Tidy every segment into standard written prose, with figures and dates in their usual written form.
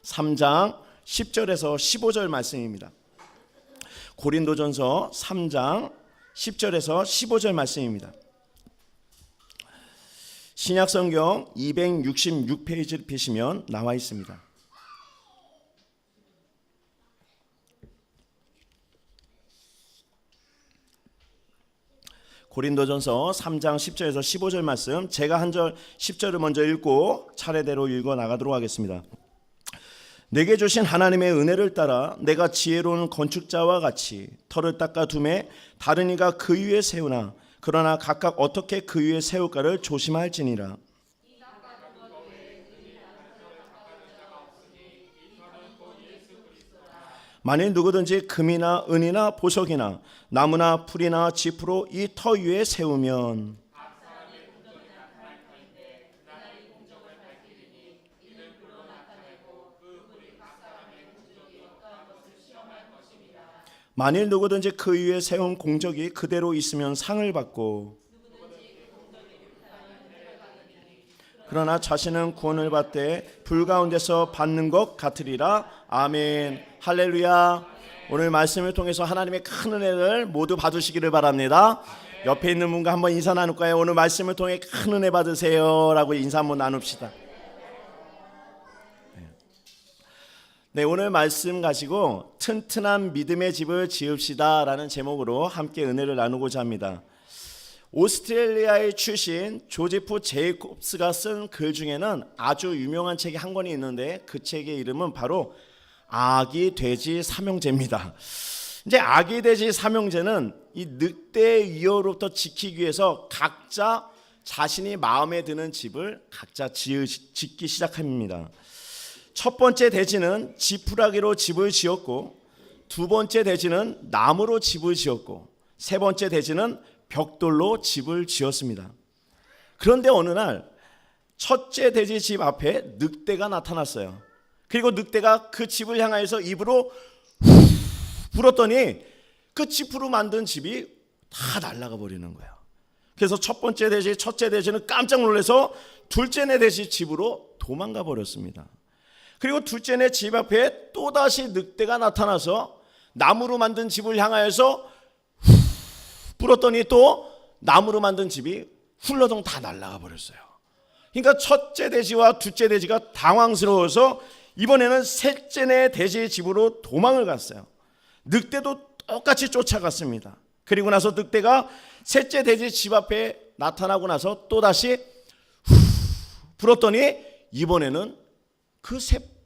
3장 10절에서 15절 말씀입니다. 고린도전서 3장 10절에서 15절 말씀입니다. 신약성경 266페이지를 펴시면 나와 있습니다. 고린도전서 3장 10절에서 15절 말씀, 제가 한 절 10절을 먼저 읽고 차례대로 읽어 나가도록 하겠습니다. 내게 주신 하나님의 은혜를 따라 내가 지혜로운 건축자와 같이 터를 닦아 두매 다른 이가 그 위에 세우나 그러나 각각 어떻게 그 위에 세울까를 조심할지니라. 만일 누구든지 금이나 은이나 보석이나 나무나 풀이나 짚으로 이 터 위에 세우면 만일 누구든지 그 위에 세운 공적이 그대로 있으면 상을 받고 그러나 자신은 구원을 받되 불 가운데서 받는 것 같으리라. 아멘. 할렐루야. 오늘 말씀을 통해서 하나님의 큰 은혜를 모두 받으시기를 바랍니다. 옆에 있는 분과 한번 인사 나눌까요? 오늘 말씀을 통해 큰 은혜 받으세요 라고 인사 한번 나눕시다. 네, 오늘 말씀 가지고 튼튼한 믿음의 집을 지읍시다 라는 제목으로 함께 은혜를 나누고자 합니다. 오스트레일리아의 출신 조지프 제이콥스가 쓴 글 중에는 아주 유명한 책이 한 권이 있는데 그 책의 이름은 바로 아기 돼지 삼형제입니다. 이제 아기 돼지 삼형제는 이 늑대의 위협으로부터 지키기 위해서 각자 자신이 마음에 드는 집을 각자 짓기 시작합니다. 첫 번째 돼지는 지푸라기로 집을 지었고, 두 번째 돼지는 나무로 집을 지었고, 세 번째 돼지는 벽돌로 집을 지었습니다. 그런데 어느 날 첫째 돼지 집 앞에 늑대가 나타났어요. 그리고 늑대가 그 집을 향하여서 입으로 불었더니 그 지푸로 만든 집이 다 날아가 버리는 거예요. 그래서 첫째 돼지는 깜짝 놀라서 둘째 돼지 집으로 도망가 버렸습니다. 그리고 둘째 집 앞에 또다시 늑대가 나타나서 나무로 만든 집을 향하여서 불었더니 또 나무로 만든 집이 훌러덩 다 날아가 버렸어요. 그러니까 첫째 돼지와 둘째 돼지가 당황스러워서 이번에는 셋째 돼지의 집으로 도망을 갔어요. 늑대도 똑같이 쫓아갔습니다. 그리고 나서 늑대가 셋째 돼지 집 앞에 나타나고 나서 또다시 불었더니 이번에는 그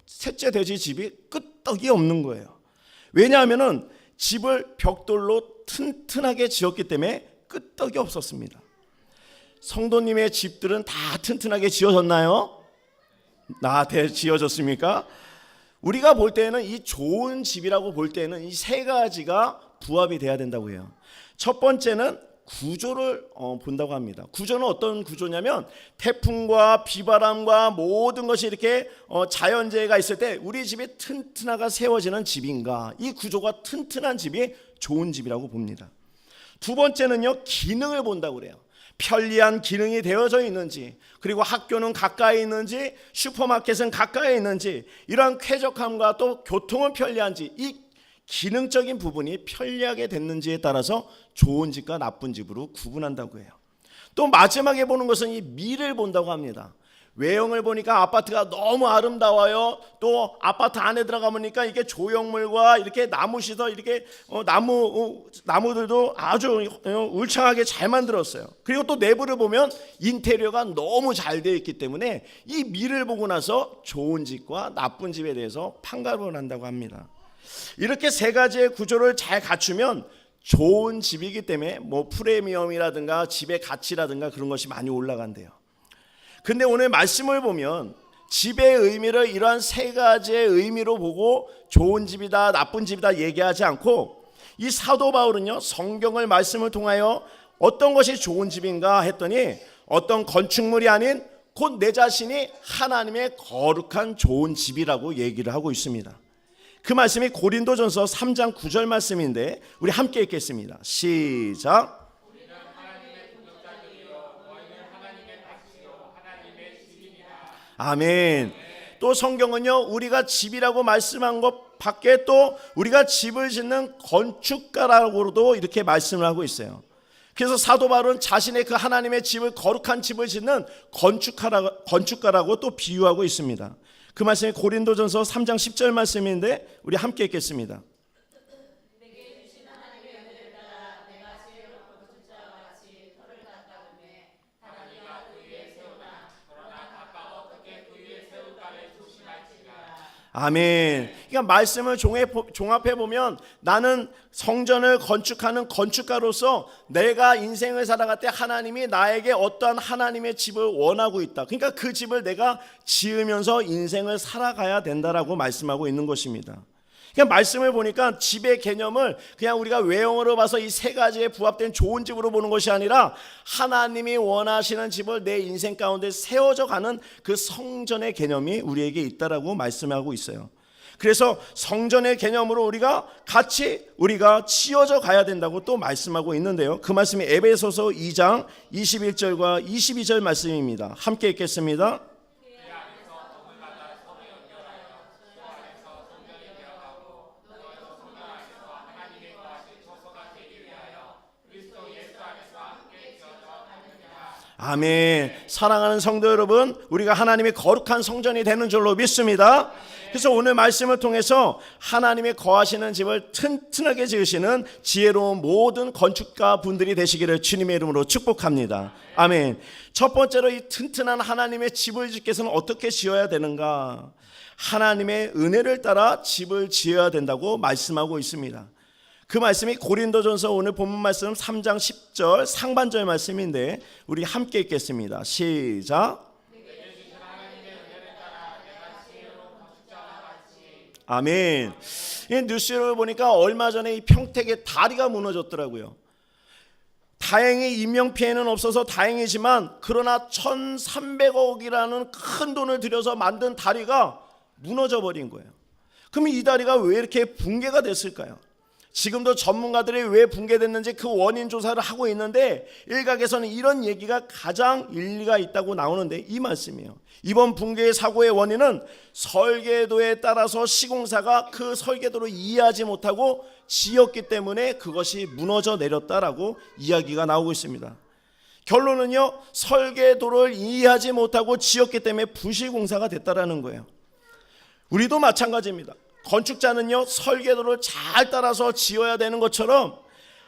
셋째 돼지 집이 끄떡이 없는 거예요. 왜냐하면 집을 벽돌로 튼튼하게 지었기 때문에 끄떡이 없었습니다. 성도님의 집들은 다 튼튼하게 지어졌나요? 지어졌습니까? 우리가 볼 때는 이 좋은 집이라고 볼 때는 이 세 가지가 부합이 돼야 된다고 해요. 첫 번째는 구조를 본다고 합니다. 구조는 어떤 구조냐면 태풍과 비바람과 모든 것이 이렇게 자연재해가 있을 때 우리 집이 튼튼하게 세워지는 집인가, 이 구조가 튼튼한 집이 좋은 집이라고 봅니다. 두 번째는요, 기능을 본다고 그래요. 편리한 기능이 되어져 있는지, 그리고 학교는 가까이 있는지, 슈퍼마켓은 가까이 있는지, 이러한 쾌적함과 또 교통은 편리한지, 이 기능적인 부분이 편리하게 됐는지에 따라서 좋은 집과 나쁜 집으로 구분한다고 해요. 또 마지막에 보는 것은 이 미를 본다고 합니다. 외형을 보니까 아파트가 너무 아름다워요. 또 아파트 안에 들어가 보니까 이게 조형물과 이렇게 나무 시설, 이렇게 나무들도 아주 울창하게 잘 만들었어요. 그리고 또 내부를 보면 인테리어가 너무 잘 되어 있기 때문에 이 미를 보고 나서 좋은 집과 나쁜 집에 대해서 판가름을 한다고 합니다. 이렇게 세 가지의 구조를 잘 갖추면 좋은 집이기 때문에 뭐 프리미엄이라든가 집의 가치라든가 그런 것이 많이 올라간대요. 근데 오늘 말씀을 보면 집의 의미를 이러한 세 가지의 의미로 보고 좋은 집이다 나쁜 집이다 얘기하지 않고, 이 사도 바울은요, 성경을 말씀을 통하여 어떤 것이 좋은 집인가 했더니 어떤 건축물이 아닌 곧 내 자신이 하나님의 거룩한 좋은 집이라고 얘기를 하고 있습니다. 그 말씀이 고린도전서 3장 9절 말씀인데 우리 함께 읽겠습니다. 시작. 아멘. 또 또 성경은요, 우리가 집이라고 말씀한 것 밖에 또 우리가 집을 짓는 건축가라고도 이렇게 말씀을 하고 있어요. 그래서 사도 바울은 자신의 그 하나님의 집을, 거룩한 집을 짓는 건축가라고 또 비유하고 있습니다. 그 말씀이 고린도전서 3장 10절 말씀인데 우리 함께 읽겠습니다. 아멘. 그러니까 말씀을 종합해 보면 나는 성전을 건축하는 건축가로서 내가 인생을 살아갈 때 하나님이 나에게 어떠한 하나님의 집을 원하고 있다. 그러니까 그 집을 내가 지으면서 인생을 살아가야 된다라고 말씀하고 있는 것입니다. 그냥 말씀을 보니까 집의 개념을 그냥 우리가 외형으로 봐서 이 세 가지에 부합된 좋은 집으로 보는 것이 아니라 하나님이 원하시는 집을 내 인생 가운데 세워져 가는 그 성전의 개념이 우리에게 있다라고 말씀하고 있어요. 그래서 성전의 개념으로 우리가 지어져 가야 된다고 또 말씀하고 있는데요. 그 말씀이 에베소서 2장 21절과 22절 말씀입니다. 함께 읽겠습니다. 아멘. 사랑하는 성도 여러분, 우리가 하나님의 거룩한 성전이 되는 줄로 믿습니다. 그래서 오늘 말씀을 통해서 하나님의 거하시는 집을 튼튼하게 지으시는 지혜로운 모든 건축가 분들이 되시기를 주님의 이름으로 축복합니다. 아멘. 첫 번째로 이 튼튼한 하나님의 집을 짓기 위해서는 어떻게 지어야 되는가? 하나님의 은혜를 따라 집을 지어야 된다고 말씀하고 있습니다. 그 말씀이 고린도전서 오늘 본문 말씀 3장 10절 상반절 말씀인데 우리 함께 읽겠습니다. 시작. 아멘. 이 뉴스를 보니까 얼마 전에 이 평택의 다리가 무너졌더라고요. 다행히 인명피해는 없어서 다행이지만 그러나 1,300억이라는 큰 돈을 들여서 만든 다리가 무너져 버린 거예요. 그럼 이 다리가 왜 이렇게 붕괴가 됐을까요? 지금도 전문가들이 왜 붕괴됐는지 그 원인 조사를 하고 있는데 일각에서는 이런 얘기가 가장 일리가 있다고 나오는데 이 말씀이에요. 이번 붕괴 사고의 원인은 설계도에 따라서 시공사가 그 설계도를 이해하지 못하고 지었기 때문에 그것이 무너져 내렸다라고 이야기가 나오고 있습니다. 결론은요, 설계도를 이해하지 못하고 지었기 때문에 부실공사가 됐다라는 거예요. 우리도 마찬가지입니다. 건축자는요, 설계도를 잘 따라서 지어야 되는 것처럼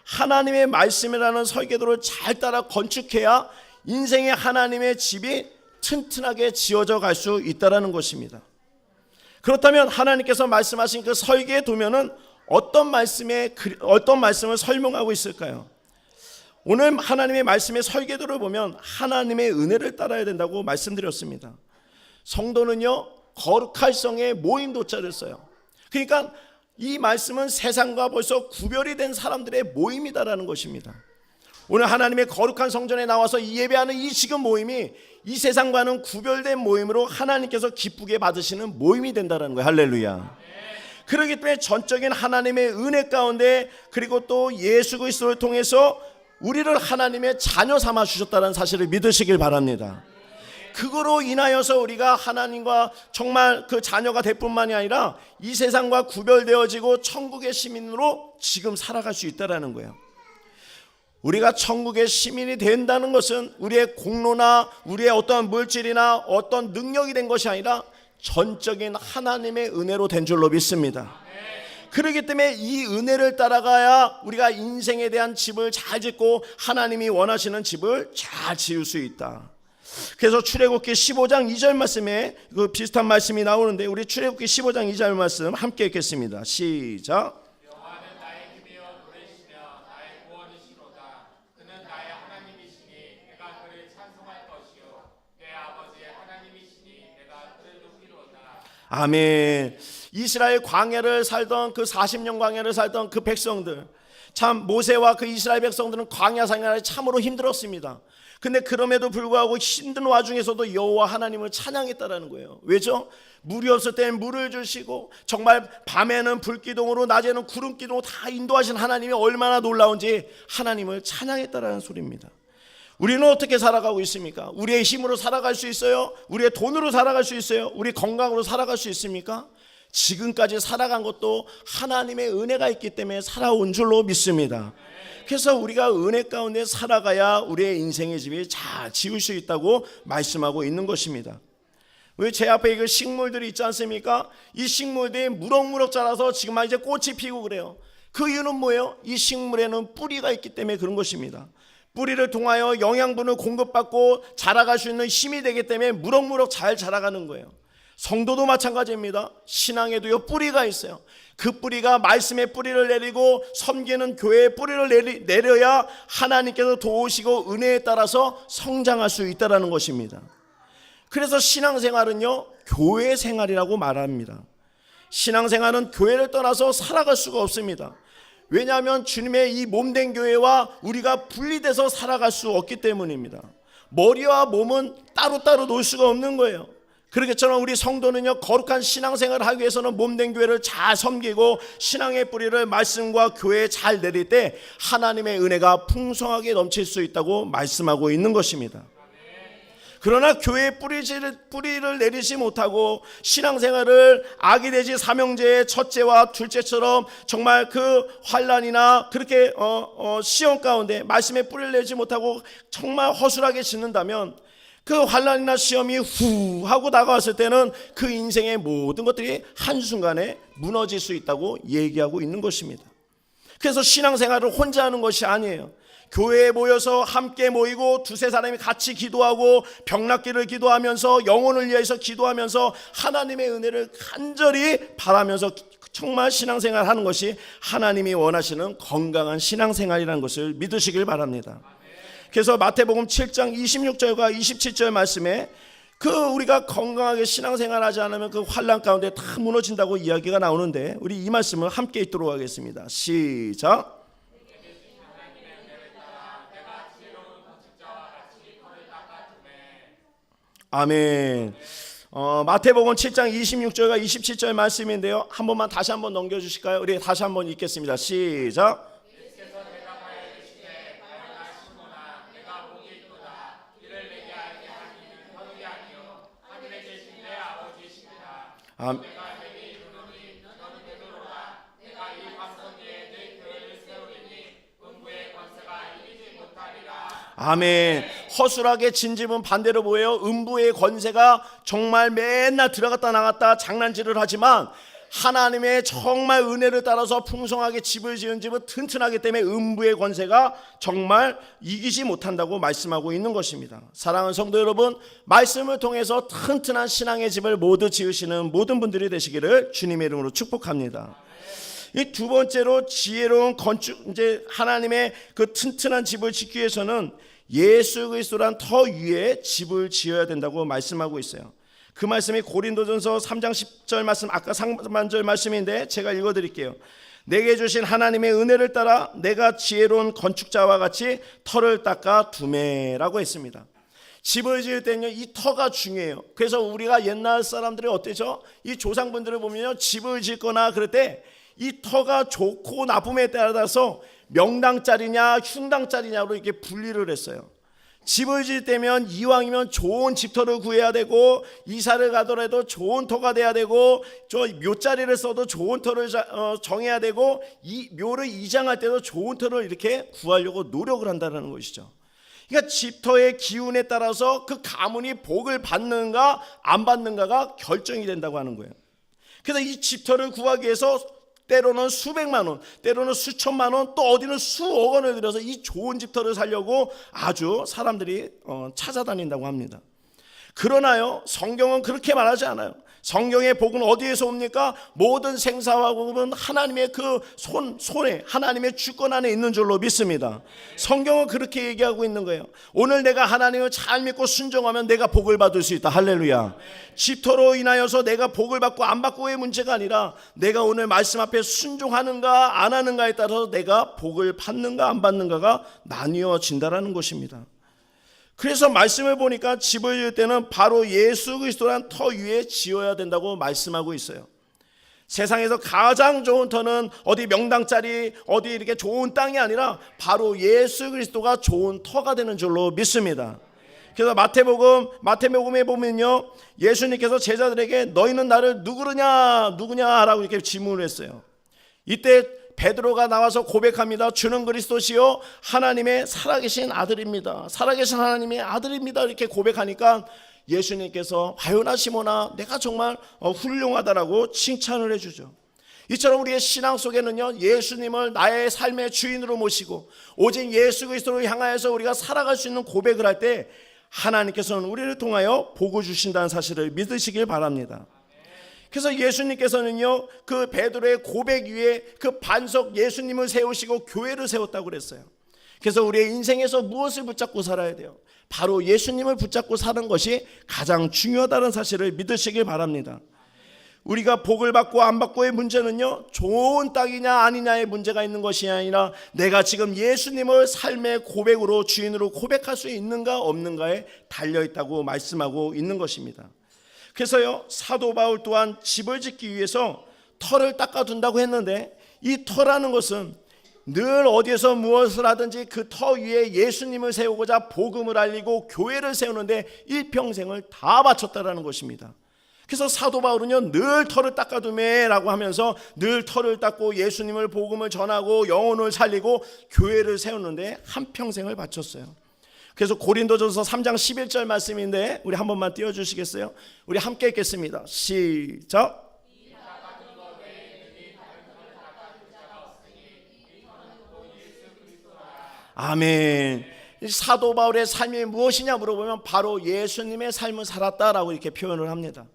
하나님의 말씀이라는 설계도를 잘 따라 건축해야 인생의 하나님의 집이 튼튼하게 지어져 갈 수 있다는 것입니다. 그렇다면 하나님께서 말씀하신 그 설계의 도면은 어떤 말씀을 설명하고 있을까요? 오늘 하나님의 말씀의 설계도를 보면 하나님의 은혜를 따라야 된다고 말씀드렸습니다. 성도는요, 거룩할 성에 모임도자를 써요. 그러니까 이 말씀은 세상과 벌써 구별이 된 사람들의 모임이다라는 것입니다. 오늘 하나님의 거룩한 성전에 나와서 예배하는 이 지금 모임이 이 세상과는 구별된 모임으로 하나님께서 기쁘게 받으시는 모임이 된다는 거예요. 할렐루야. 그렇기 때문에 전적인 하나님의 은혜 가운데 그리고 또 예수 그리스도를 통해서 우리를 하나님의 자녀 삼아 주셨다는 사실을 믿으시길 바랍니다. 그거로 인하여서 우리가 하나님과 정말 그 자녀가 될 뿐만이 아니라 이 세상과 구별되어지고 천국의 시민으로 지금 살아갈 수 있다는 거예요. 우리가 천국의 시민이 된다는 것은 우리의 공로나 우리의 어떤 물질이나 어떤 능력이 된 것이 아니라 전적인 하나님의 은혜로 된 줄로 믿습니다. 그렇기 때문에 이 은혜를 따라가야 우리가 인생에 대한 집을 잘 짓고 하나님이 원하시는 집을 잘 지을 수 있다. 그래서 출애굽기 15장 2절 말씀에 그 비슷한 말씀이 나오는데 우리 출애굽기 15장 2절 말씀 함께 읽겠습니다. 시작. 여호와는 나의 힘이요 노래시며 나의 구원이시로다. 그는 나의 하나님이시니 내가 그를 찬송할 것이요 내 아버지의 하나님이시니 내가 그를 높이로다. 아멘. 이스라엘 광야를 살던 그 40년 광야를 살던 그 백성들, 참 모세와 그 이스라엘 백성들은 광야 생활이 참으로 힘들었습니다. 근데 그럼에도 불구하고 힘든 와중에서도 여호와 하나님을 찬양했다라는 거예요. 왜죠? 물이 없을 때는 물을 주시고 정말 밤에는 불기둥으로 낮에는 구름기둥으로 다 인도하신 하나님이 얼마나 놀라운지 하나님을 찬양했다라는 소리입니다. 우리는 어떻게 살아가고 있습니까? 우리의 힘으로 살아갈 수 있어요? 우리의 돈으로 살아갈 수 있어요? 우리 건강으로 살아갈 수 있습니까? 지금까지 살아간 것도 하나님의 은혜가 있기 때문에 살아온 줄로 믿습니다. 그래서 우리가 은혜 가운데 살아가야 우리의 인생의 집이 잘 지을 수 있다고 말씀하고 있는 것입니다. 왜 제 앞에 그 식물들이 있지 않습니까? 이 식물들이 무럭무럭 자라서 지금 이제 꽃이 피고 그래요. 그 이유는 뭐예요? 이 식물에는 뿌리가 있기 때문에 그런 것입니다. 뿌리를 통하여 영양분을 공급받고 자라갈 수 있는 힘이 되기 때문에 무럭무럭 잘 자라가는 거예요. 성도도 마찬가지입니다. 신앙에도요 뿌리가 있어요. 그 뿌리가 말씀의 뿌리를 내리고 섬기는 교회의 뿌리를 내려야 하나님께서 도우시고 은혜에 따라서 성장할 수 있다는 것입니다. 그래서 신앙생활은요 교회 생활이라고 말합니다. 신앙생활은 교회를 떠나서 살아갈 수가 없습니다. 왜냐하면 주님의 이 몸된 교회와 우리가 분리돼서 살아갈 수 없기 때문입니다. 머리와 몸은 따로따로 놓을 수가 없는 거예요. 그렇겠지만 우리 성도는요 거룩한 신앙생활을 하기 위해서는 몸된 교회를 잘 섬기고 신앙의 뿌리를 말씀과 교회에 잘 내릴 때 하나님의 은혜가 풍성하게 넘칠 수 있다고 말씀하고 있는 것입니다. 그러나 교회에 뿌리를 내리지 못하고 신앙생활을 아기 돼지 삼형제의 첫째와 둘째처럼 정말 그 환난이나 그렇게 시험 가운데 말씀에 뿌리를 내지 못하고 정말 허술하게 짓는다면 그 환난이나 시험이 후 하고 다가왔을 때는 그 인생의 모든 것들이 한순간에 무너질 수 있다고 얘기하고 있는 것입니다. 그래서 신앙생활을 혼자 하는 것이 아니에요. 교회에 모여서 함께 모이고 두세 사람이 같이 기도하고 병낫기를 기도하면서 영혼을 위해서 기도하면서 하나님의 은혜를 간절히 바라면서 정말 신앙생활 하는 것이 하나님이 원하시는 건강한 신앙생활이라는 것을 믿으시길 바랍니다. 그래서 마태복음 7장 26절과 27절 말씀에 우리가 건강하게 신앙생활 하지 않으면 그 환난 가운데 다 무너진다고 이야기가 나오는데 우리 이 말씀을 함께 읽도록 하겠습니다. 시작. 아멘. 마태복음 7장 26절과 27절 말씀인데요. 한 번만 다시 한번 넘겨주실까요? 우리 다시 한번 읽겠습니다. 시작. 아멘. 허술하게 진 집은 반대로 뭐예요? 음부의 권세가 정말 맨날 들어갔다 나갔다 장난질을 하지만 하나님의 정말 은혜를 따라서 풍성하게 집을 지은 집은 튼튼하기 때문에 음부의 권세가 정말 이기지 못한다고 말씀하고 있는 것입니다. 사랑하는 성도 여러분, 말씀을 통해서 튼튼한 신앙의 집을 모두 지으시는 모든 분들이 되시기를 주님의 이름으로 축복합니다. 이 두 번째로 지혜로운 건축, 이제 하나님의 그 튼튼한 집을 짓기 위해서는 예수 그리스도란 터 위에 집을 지어야 된다고 말씀하고 있어요. 그 말씀이 고린도전서 3장 10절 말씀, 아까 상반절 말씀인데 제가 읽어드릴게요. 내게 주신 하나님의 은혜를 따라 내가 지혜로운 건축자와 같이 터를 닦아 두매라고 했습니다. 집을 지을 때는요 이 터가 중요해요. 그래서 우리가 옛날 사람들이 어때죠? 이 조상분들을 보면요 집을 짓거나 그럴 때 이 터가 좋고 나쁨에 따라서 명당짜리냐 흉당짜리냐로 이렇게 분리를 했어요. 집을 지을 때면 이왕이면 좋은 집터를 구해야 되고 이사를 가더라도 좋은 터가 돼야 되고 저 묘자리를 써도 좋은 터를 정해야 되고 이 묘를 이장할 때도 좋은 터를 이렇게 구하려고 노력을 한다는 것이죠. 그러니까 집터의 기운에 따라서 그 가문이 복을 받는가 안 받는가가 결정이 된다고 하는 거예요. 그래서 이 집터를 구하기 위해서 때로는 수백만 원, 때로는 수천만 원, 또 어디는 수억 원을 들여서 이 좋은 집터를 살려고 아주 사람들이 찾아다닌다고 합니다. 그러나요, 성경은 그렇게 말하지 않아요. 성경의 복은 어디에서 옵니까? 모든 생사와 복은 하나님의 그 손에 하나님의 주권 안에 있는 줄로 믿습니다. 성경은 그렇게 얘기하고 있는 거예요. 오늘 내가 하나님을 잘 믿고 순종하면 내가 복을 받을 수 있다. 할렐루야. 집터로 인하여서 내가 복을 받고 안 받고의 문제가 아니라 내가 오늘 말씀 앞에 순종하는가 안 하는가에 따라서 내가 복을 받는가 안 받는가가 나뉘어진다라는 것입니다. 그래서 말씀을 보니까 집을 지을 때는 바로 예수 그리스도란 터 위에 지어야 된다고 말씀하고 있어요. 세상에서 가장 좋은 터는 어디 명당짜리 어디 이렇게 좋은 땅이 아니라 바로 예수 그리스도가 좋은 터가 되는 줄로 믿습니다. 그래서 마태복음에 보면요, 예수님께서 제자들에게 너희는 나를 누구냐라고 이렇게 질문을 했어요. 이때 베드로가 나와서 고백합니다. 주는 그리스도시요 하나님의 살아계신 아들입니다. 살아계신 하나님의 아들입니다. 이렇게 고백하니까 예수님께서 바요나 시모나 내가 정말 훌륭하다라고 칭찬을 해주죠. 이처럼 우리의 신앙 속에는요, 예수님을 나의 삶의 주인으로 모시고 오직 예수 그리스도를 향하여서 우리가 살아갈 수 있는 고백을 할 때 하나님께서는 우리를 통하여 복을 주신다는 사실을 믿으시길 바랍니다. 그래서 예수님께서는요, 그 베드로의 고백 위에 그 반석 예수님을 세우시고 교회를 세웠다고 그랬어요. 그래서 우리의 인생에서 무엇을 붙잡고 살아야 돼요? 바로 예수님을 붙잡고 사는 것이 가장 중요하다는 사실을 믿으시길 바랍니다. 우리가 복을 받고 안 받고의 문제는요, 좋은 땅이냐 아니냐의 문제가 있는 것이 아니라 내가 지금 예수님을 삶의 고백으로 주인으로 고백할 수 있는가 없는가에 달려있다고 말씀하고 있는 것입니다. 그래서요, 사도 바울 또한 집을 짓기 위해서 터를 닦아둔다고 했는데 이 터라는 것은 늘 어디에서 무엇을 하든지 그 터 위에 예수님을 세우고자 복음을 알리고 교회를 세우는데 일평생을 다 바쳤다라는 것입니다. 그래서 사도 바울은요, 늘 터를 닦아두매라고 하면서 늘 터를 닦고 예수님을 복음을 전하고 영혼을 살리고 교회를 세우는데 한평생을 바쳤어요. 그래서 고린도전서 3장 11절 말씀인데 우리 한 번만 띄워주시겠어요? 우리 함께 읽겠습니다. 시작. 아멘. 사도 바울의 삶이 무엇이냐 물어보면 바로 예수님의 삶을 살았다라고 이렇게 표현을 합니다.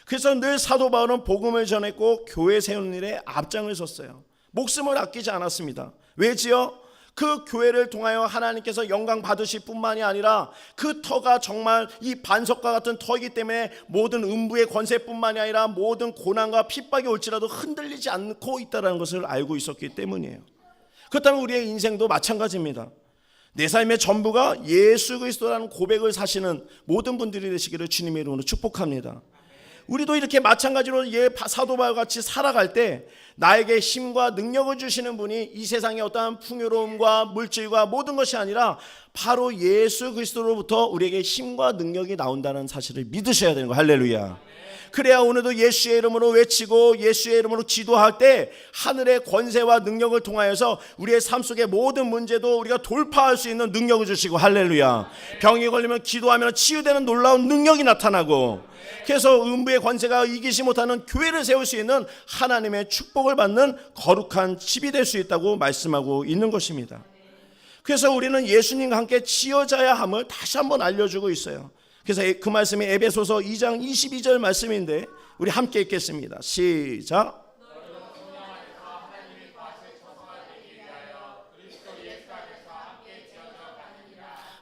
그래서 늘 사도 바울은 복음을 전했고 교회 세우는 일에 앞장을 섰어요. 목숨을 아끼지 않았습니다. 왜지요? 그 교회를 통하여 하나님께서 영광 받으실 뿐만이 아니라 그 터가 정말 이 반석과 같은 터이기 때문에 모든 음부의 권세뿐만이 아니라 모든 고난과 핍박이 올지라도 흔들리지 않고 있다는 것을 알고 있었기 때문이에요. 그렇다면 우리의 인생도 마찬가지입니다. 내 삶의 전부가 예수 그리스도라는 고백을 사시는 모든 분들이 되시기를 주님의 이름으로 축복합니다. 우리도 이렇게 마찬가지로 사도 바울과 같이 살아갈 때 나에게 힘과 능력을 주시는 분이 이 세상의 어떠한 풍요로움과 물질과 모든 것이 아니라 바로 예수 그리스도로부터 우리에게 힘과 능력이 나온다는 사실을 믿으셔야 되는 거예요. 할렐루야. 그래야 오늘도 예수의 이름으로 외치고 예수의 이름으로 기도할 때 하늘의 권세와 능력을 통하여서 우리의 삶 속의 모든 문제도 우리가 돌파할 수 있는 능력을 주시고, 할렐루야. 병이 걸리면 기도하면 치유되는 놀라운 능력이 나타나고, 그래서 음부의 권세가 이기지 못하는 교회를 세울 수 있는 하나님의 축복을 받는 거룩한 집이 될 수 있다고 말씀하고 있는 것입니다. 그래서 우리는 예수님과 함께 지어져야 함을 다시 한번 알려주고 있어요. 그래서 그 말씀이 에베소서 2장 22절 말씀인데 우리 함께 읽겠습니다. 시작.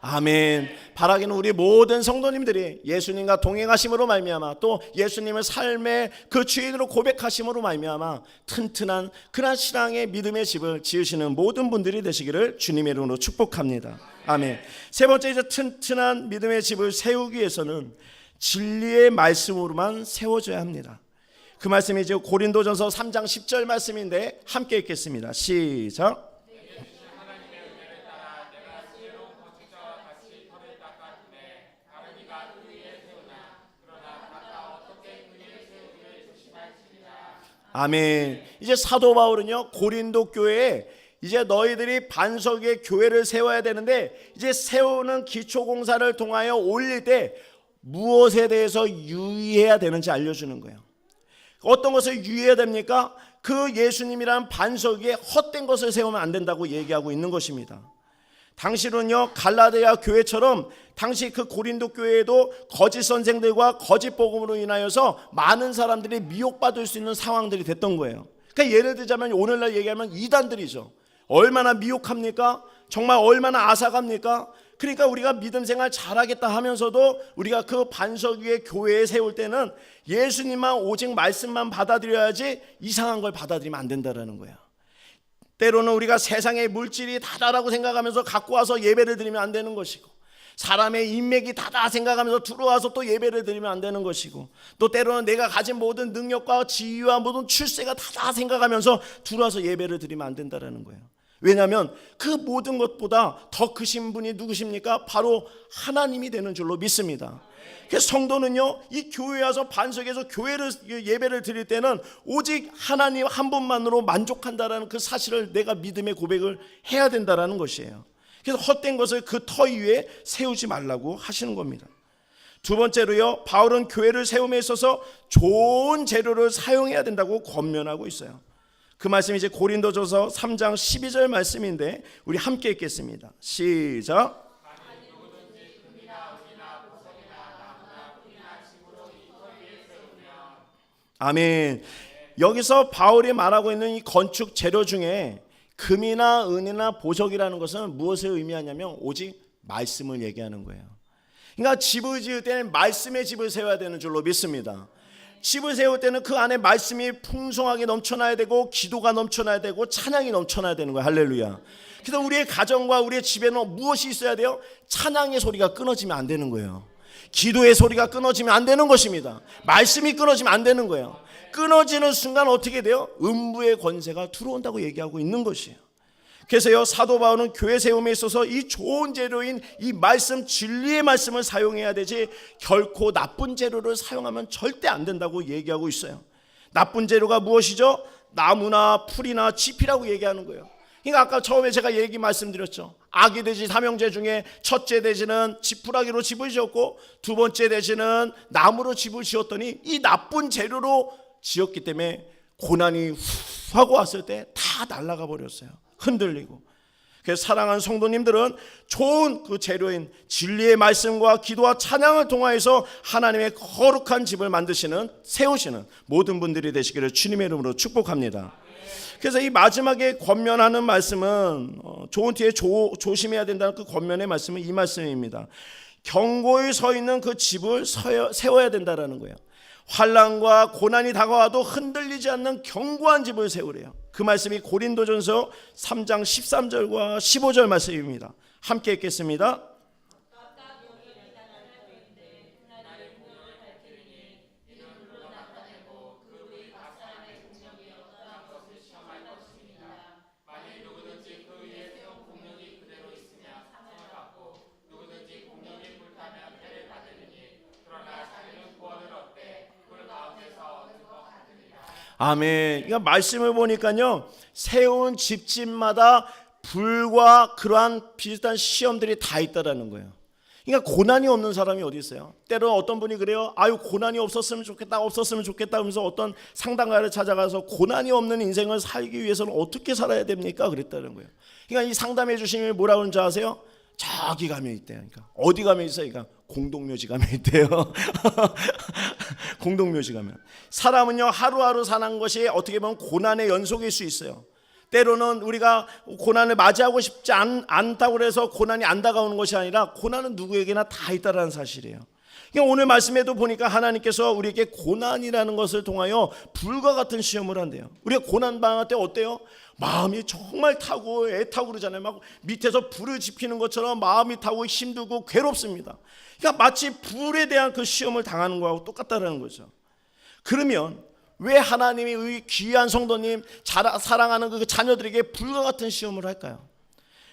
아멘. 바라기는 우리 모든 성도님들이 예수님과 동행하심으로 말미암아 또 예수님을 삶의 그 주인으로 고백하심으로 말미암아 튼튼한 그런 신앙의 믿음의 집을 지으시는 모든 분들이 되시기를 주님의 이름으로 축복합니다. 아멘. 세 번째, 이제 튼튼한 믿음의 집을 세우기 위해서는 진리의 말씀으로만 세워져야 합니다. 그 말씀이 이제 고린도전서 3장 10절 말씀인데 함께 읽겠습니다. 시작. 아멘. 이제 사도 바울은요, 고린도 교회에 이제 너희들이 반석 위에 교회를 세워야 되는데 이제 세우는 기초 공사를 통하여 올릴 때 무엇에 대해서 유의해야 되는지 알려주는 거예요. 어떤 것을 유의해야 됩니까? 그 예수님이란 반석 위에 헛된 것을 세우면 안 된다고 얘기하고 있는 것입니다. 당시는요, 갈라디아 교회처럼 당시 그 고린도 교회에도 거짓 선생들과 거짓 복음으로 인하여서 많은 사람들이 미혹받을 수 있는 상황들이 됐던 거예요. 그러니까 예를 들자면 오늘날 얘기하면 이단들이죠. 얼마나 미혹합니까? 정말 얼마나 앗아갑니까? 그러니까 우리가 믿음 생활 잘하겠다 하면서도 우리가 그 반석 위에 교회에 세울 때는 예수님만 오직 말씀만 받아들여야지 이상한 걸 받아들이면 안 된다는 거예요. 때로는 우리가 세상의 물질이 다다라고 생각하면서 갖고 와서 예배를 드리면 안 되는 것이고, 사람의 인맥이 다다 생각하면서 들어와서 또 예배를 드리면 안 되는 것이고, 또 때로는 내가 가진 모든 능력과 지위와 모든 출세가 다다 생각하면서 들어와서 예배를 드리면 안 된다는 거예요. 왜냐하면 그 모든 것보다 더 크신 분이 누구십니까? 바로 하나님이 되는 줄로 믿습니다. 그래서 성도는요, 이 교회에 와서 반석에서 예배를 드릴 때는 오직 하나님 한 분만으로 만족한다라는 그 사실을 내가 믿음의 고백을 해야 된다라는 것이에요. 그래서 헛된 것을 그 터 위에 세우지 말라고 하시는 겁니다. 두 번째로요, 바울은 교회를 세움에 있어서 좋은 재료를 사용해야 된다고 권면하고 있어요. 그 말씀이 이제 고린도전서 3장 12절 말씀인데 우리 함께 읽겠습니다. 시작. 아멘. 여기서 바울이 말하고 있는 이 건축 재료 중에 금이나 은이나 보석이라는 것은 무엇을 의미하냐면 오직 말씀을 얘기하는 거예요. 그러니까 집을 지을 때는 말씀의 집을 세워야 되는 줄로 믿습니다. 집을 세울 때는 그 안에 말씀이 풍성하게 넘쳐나야 되고, 기도가 넘쳐나야 되고, 찬양이 넘쳐나야 되는 거예요. 할렐루야. 그래서 우리의 가정과 우리의 집에는 무엇이 있어야 돼요? 찬양의 소리가 끊어지면 안 되는 거예요. 기도의 소리가 끊어지면 안 되는 것입니다. 말씀이 끊어지면 안 되는 거예요. 끊어지는 순간 어떻게 돼요? 음부의 권세가 들어온다고 얘기하고 있는 것이에요. 그래서요, 사도 바울은 교회 세움에 있어서 이 좋은 재료인 이 말씀, 진리의 말씀을 사용해야 되지 결코 나쁜 재료를 사용하면 절대 안 된다고 얘기하고 있어요. 나쁜 재료가 무엇이죠? 나무나 풀이나 짚이라고 얘기하는 거예요. 그러니까 아까 처음에 제가 말씀드렸죠. 아기 돼지 삼형제 중에 첫째 돼지는 지푸라기로 집을 지었고, 두 번째 돼지는 나무로 집을 지었더니 이 나쁜 재료로 지었기 때문에 고난이 후 하고 왔을 때 다 날아가 버렸어요. 흔들리고. 그래서 사랑하는 성도님들은 좋은 그 재료인 진리의 말씀과 기도와 찬양을 통하여서 하나님의 거룩한 집을 세우시는 모든 분들이 되시기를 주님의 이름으로 축복합니다. 그래서 이 마지막에 권면하는 말씀은 좋은 뒤에 조심해야 된다는 그 권면의 말씀은 이 말씀입니다. 견고히 서 있는 그 집을 세워야 된다는 거예요. 환난과 고난이 다가와도 흔들리지 않는 견고한 집을 세우래요. 그 말씀이 고린도전서 3장 13절과 15절 말씀입니다. 함께 읽겠습니다. 아멘. 그러니까 말씀을 보니까요, 세운 집집마다 불과 그러한 비슷한 시험들이 다 있다라는 거예요. 그러니까 고난이 없는 사람이 어디 있어요? 때로 어떤 분이 그래요. 아유, 고난이 없었으면 좋겠다 하면서 어떤 상담가를 찾아가서 고난이 없는 인생을 살기 위해서는 어떻게 살아야 됩니까? 그랬다는 거예요. 그러니까 이 상담해 주신 게 뭐라고 하는지 아세요? 저기 가면 있대요. 그러니까 어디 가면 있어요? 그러니까 공동묘지 가면 있대요. 공동묘지 가면. 사람은요, 하루하루 사는 것이 어떻게 보면 고난의 연속일 수 있어요. 때로는 우리가 고난을 맞이하고 싶지 않다고 해서 고난이 안 다가오는 것이 아니라 고난은 누구에게나 다 있다는 사실이에요. 그러니까 오늘 말씀에도 보니까 하나님께서 우리에게 고난이라는 것을 통하여 불과 같은 시험을 한대요. 우리가 고난 당할 때 어때요? 마음이 정말 타고 애타고 그러잖아요. 막 밑에서 불을 지피는 것처럼 마음이 타고 힘들고 괴롭습니다. 그러니까 마치 불에 대한 그 시험을 당하는 거하고 똑같다는 거죠. 그러면 왜 하나님이 우리 귀한 성도님 사랑하는 그 자녀들에게 불과 같은 시험을 할까요?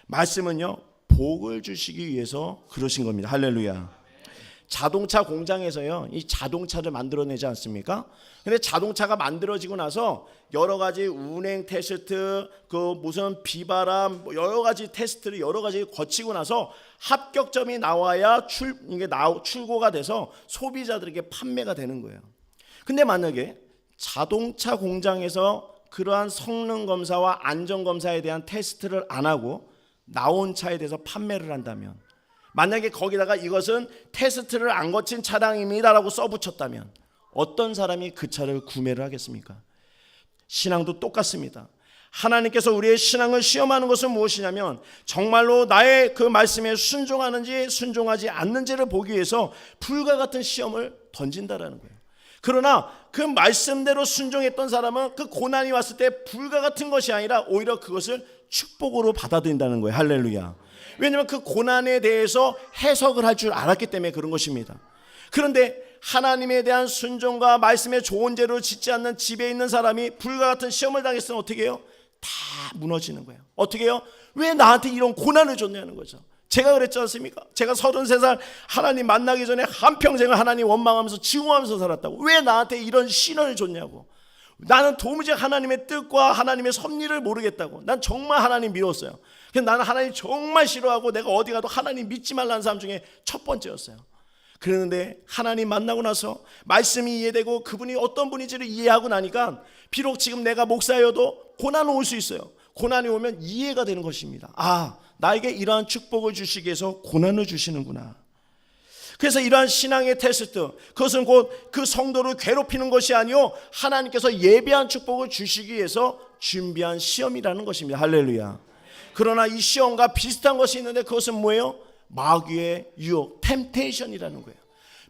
말씀은요, 복을 주시기 위해서 그러신 겁니다. 할렐루야. 자동차 공장에서요, 이 자동차를 만들어내지 않습니까? 근데 자동차가 만들어지고 나서 여러 가지 운행 테스트, 그 무슨 비바람, 여러 가지 테스트를 여러 가지 거치고 나서 합격점이 나와야 출고가 돼서 소비자들에게 판매가 되는 거예요. 근데 만약에 자동차 공장에서 그러한 성능 검사와 안전 검사에 대한 테스트를 안 하고 나온 차에 대해서 판매를 한다면, 만약에 거기다가 이것은 테스트를 안 거친 차량입니다라고 써붙였다면 어떤 사람이 그 차를 구매를 하겠습니까? 신앙도 똑같습니다. 하나님께서 우리의 신앙을 시험하는 것은 무엇이냐면 정말로 나의 그 말씀에 순종하는지 순종하지 않는지를 보기 위해서 불과 같은 시험을 던진다라는 거예요. 그러나 그 말씀대로 순종했던 사람은 그 고난이 왔을 때 불과 같은 것이 아니라 오히려 그것을 축복으로 받아들인다는 거예요. 할렐루야. 왜냐하면 그 고난에 대해서 해석을 할 줄 알았기 때문에 그런 것입니다. 그런데 하나님에 대한 순종과 말씀의 좋은 죄를 짓지 않는 집에 있는 사람이 불과 같은 시험을 당했으면 어떻게 해요? 다 무너지는 거예요. 어떻게 해요? 왜 나한테 이런 고난을 줬냐는 거죠. 제가 그랬지 않습니까? 제가 33살 하나님 만나기 전에 한평생을 하나님 원망하면서 지웅하면서 살았다고. 왜 나한테 이런 시련을 줬냐고. 나는 도무지 하나님의 뜻과 하나님의 섭리를 모르겠다고. 난 정말 하나님 미웠어요. 그래서 나는 하나님 정말 싫어하고 내가 어디 가도 하나님 믿지 말라는 사람 중에 첫 번째였어요. 그런데 하나님 만나고 나서 말씀이 이해되고 그분이 어떤 분인지를 이해하고 나니까 비록 지금 내가 목사여도 고난은 올 수 있어요. 고난이 오면 이해가 되는 것입니다. 아, 나에게 이러한 축복을 주시기 위해서 고난을 주시는구나. 그래서 이러한 신앙의 테스트, 그것은 곧 그 성도를 괴롭히는 것이 아니요 하나님께서 예비한 축복을 주시기 위해서 준비한 시험이라는 것입니다. 할렐루야. 그러나 이 시험과 비슷한 것이 있는데 그것은 뭐예요? 마귀의 유혹, 템테이션이라는 거예요.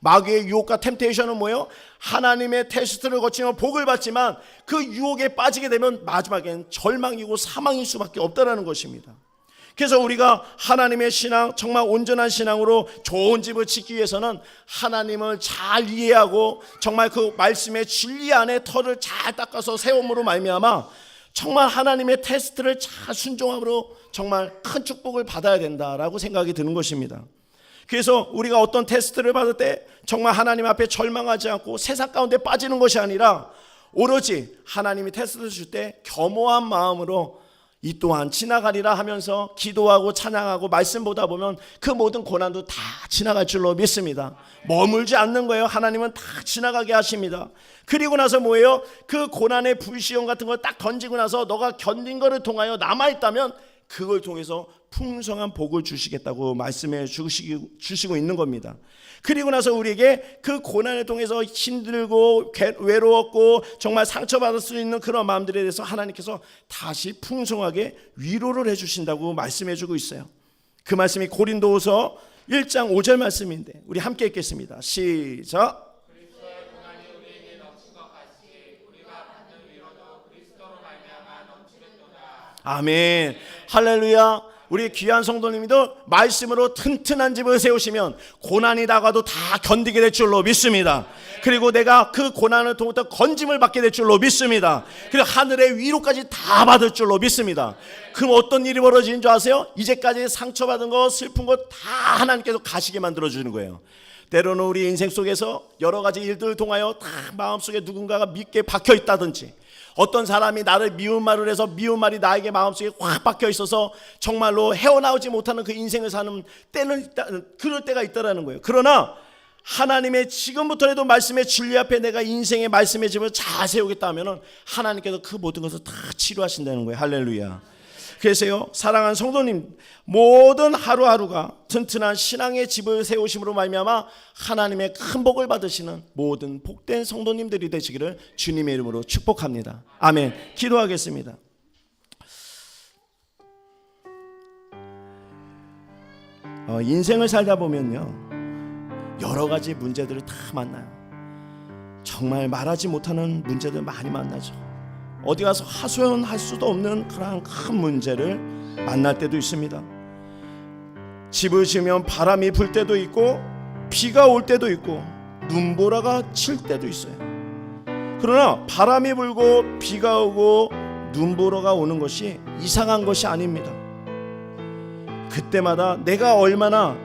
마귀의 유혹과 템테이션은 뭐예요? 하나님의 테스트를 거치면 복을 받지만 그 유혹에 빠지게 되면 마지막엔 절망이고 사망일 수밖에 없다는 것입니다. 그래서 우리가 하나님의 신앙, 정말 온전한 신앙으로 좋은 집을 짓기 위해서는 하나님을 잘 이해하고 정말 그 말씀의 진리 안에 털을 잘 닦아서 세움으로 말미암아 정말 하나님의 테스트를 잘 순종함으로 정말 큰 축복을 받아야 된다라고 생각이 드는 것입니다. 그래서 우리가 어떤 테스트를 받을 때 정말 하나님 앞에 절망하지 않고 세상 가운데 빠지는 것이 아니라 오로지 하나님이 테스트를 줄 때 겸허한 마음으로 이 또한 지나가리라 하면서 기도하고 찬양하고 말씀 보다 보면 그 모든 고난도 다 지나갈 줄로 믿습니다. 머물지 않는 거예요. 하나님은 다 지나가게 하십니다. 그리고 나서 뭐예요? 그 고난의 불시험 같은 걸 딱 던지고 나서 너가 견딘 거를 통하여 남아있다면 그걸 통해서 풍성한 복을 주시겠다고 말씀해 주시고 있는 겁니다. 그리고 나서 우리에게 그 고난을 통해서 힘들고 외로웠고 정말 상처받을 수 있는 그런 마음들에 대해서 하나님께서 다시 풍성하게 위로를 해주신다고 말씀해 주고 있어요. 그 말씀이 고린도후서 1장 5절 말씀인데 우리 함께 읽겠습니다. 시작. 아멘. 할렐루야. 우리 귀한 성도님도 말씀으로 튼튼한 집을 세우시면 고난이 다가도 다 견디게 될 줄로 믿습니다. 그리고 내가 그 고난을 통해 건짐을 받게 될 줄로 믿습니다. 그리고 하늘의 위로까지 다 받을 줄로 믿습니다. 그럼 어떤 일이 벌어지는 줄 아세요? 이제까지 상처받은 거 슬픈 거 다 하나님께서 가시게 만들어주는 거예요. 때로는 우리 인생 속에서 여러 가지 일들을 통하여 다 마음속에 누군가가 믿게 박혀 있다든지 어떤 사람이 나를 미운 말을 해서 미운 말이 나에게 마음속에 확 박혀 있어서 정말로 헤어나오지 못하는 그 인생을 사는 때는 그럴 때가 있다라는 거예요. 그러나 하나님의 지금부터라도 말씀의 진리 앞에 내가 인생의 말씀의 집을 잘 세우겠다 하면은 하나님께서 그 모든 것을 다 치료하신다는 거예요. 할렐루야. 그래서요, 사랑하는 성도님, 모든 하루하루가 튼튼한 신앙의 집을 세우심으로 말미암아 하나님의 큰 복을 받으시는 모든 복된 성도님들이 되시기를 주님의 이름으로 축복합니다. 아멘. 기도하겠습니다. 인생을 살다 보면요, 여러 가지 문제들을 다 만나요. 정말 말하지 못하는 문제들 많이 만나죠. 어디 가서 하소연할 수도 없는 그런 큰 문제를 만날 때도 있습니다. 집을 지으면 바람이 불 때도 있고 비가 올 때도 있고 눈보라가 칠 때도 있어요. 그러나 바람이 불고 비가 오고 눈보라가 오는 것이 이상한 것이 아닙니다. 그때마다 내가 얼마나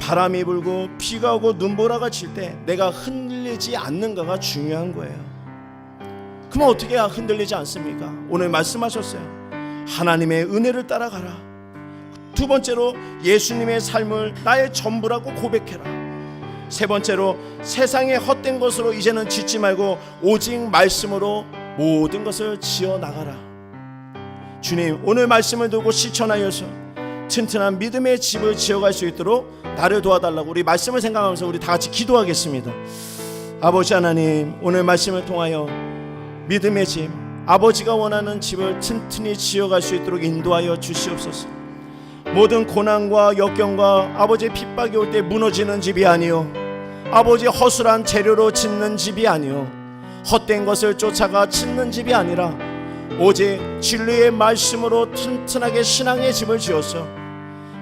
바람이 불고 비가 오고 눈보라가 칠 때 내가 흔들리지 않는가가 중요한 거예요. 그럼 어떻게 해야 흔들리지 않습니까? 오늘 말씀하셨어요. 하나님의 은혜를 따라가라. 두 번째로 예수님의 삶을 나의 전부라고 고백해라. 세 번째로 세상의 헛된 것으로 이제는 짓지 말고 오직 말씀으로 모든 것을 지어 나가라. 주님, 오늘 말씀을 두고 실천하여서 튼튼한 믿음의 집을 지어갈 수 있도록 나를 도와달라고 우리 말씀을 생각하면서 우리 다 같이 기도하겠습니다. 아버지 하나님, 오늘 말씀을 통하여 믿음의 집, 아버지가 원하는 집을 튼튼히 지어갈 수 있도록 인도하여 주시옵소서. 모든 고난과 역경과 아버지의 핍박이 올 때 무너지는 집이 아니요, 아버지 허술한 재료로 짓는 집이 아니요, 헛된 것을 쫓아가 짓는 집이 아니라 오직 진리의 말씀으로 튼튼하게 신앙의 집을 지어서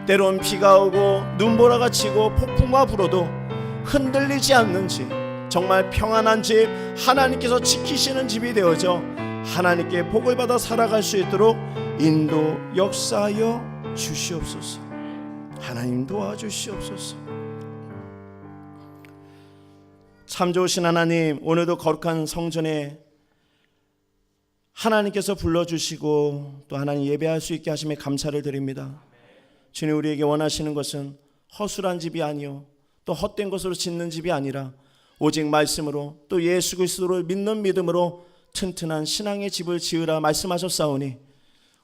때론 비가 오고 눈보라가 치고 폭풍과 불어도 흔들리지 않는 집, 정말 평안한 집, 하나님께서 지키시는 집이 되어져 하나님께 복을 받아 살아갈 수 있도록 인도 역사하여 주시옵소서. 하나님 도와주시옵소서. 참 좋으신 하나님, 오늘도 거룩한 성전에 하나님께서 불러주시고 또 하나님 예배할 수 있게 하심에 감사를 드립니다. 주님, 우리에게 원하시는 것은 허술한 집이 아니요 또 헛된 것으로 짓는 집이 아니라 오직 말씀으로 또 예수 그리스도를 믿는 믿음으로 튼튼한 신앙의 집을 지으라 말씀하셨사오니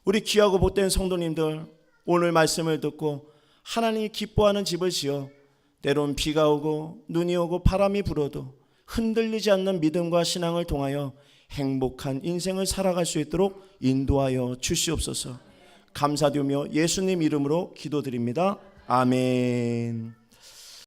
우리 귀하고 복된 성도님들 오늘 말씀을 듣고 하나님이 기뻐하는 집을 지어 때론 비가 오고 눈이 오고 바람이 불어도 흔들리지 않는 믿음과 신앙을 통하여 행복한 인생을 살아갈 수 있도록 인도하여 주시옵소서. 감사드리며 예수님 이름으로 기도드립니다. 아멘.